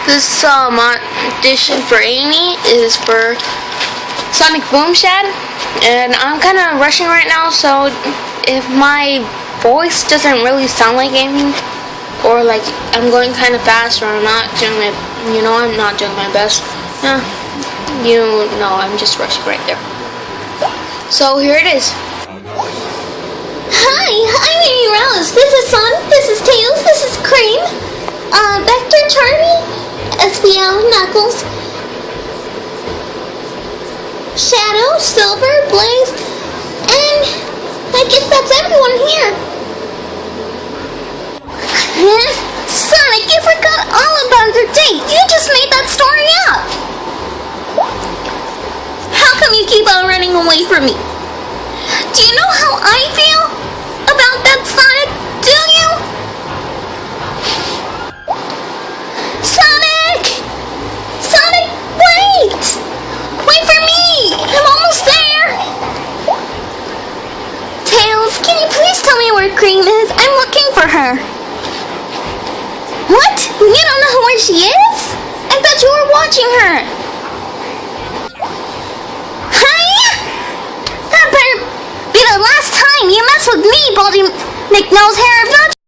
This audition for Amy is for Sonic Boom Shad, and I'm kind of rushing right now, so if my voice doesn't really sound like Amy, or like I'm going kind of fast, or I'm not doing my, I'm not doing my best, I'm just rushing right there. So here it is. Hi, I'm Amy Rose. This is Sonic, this is Tails, this is Cream, Vector, Charlie, SBL, Knuckles, Shadow, Silver, Blaze, and I guess that's everyone here. Sonic, you forgot all about your date. You just made that story up. How come you keep on running away from me? Do you know how I feel about that, Sonic? Do you? Sonic! Sonic, wait! Wait for me! I'm almost there! Tails, can you please tell me where Cream is? I'm looking for her. What? You don't know where she is? I thought you were watching her. That better be the last time you mess with me, Baldy McNose hair. If not,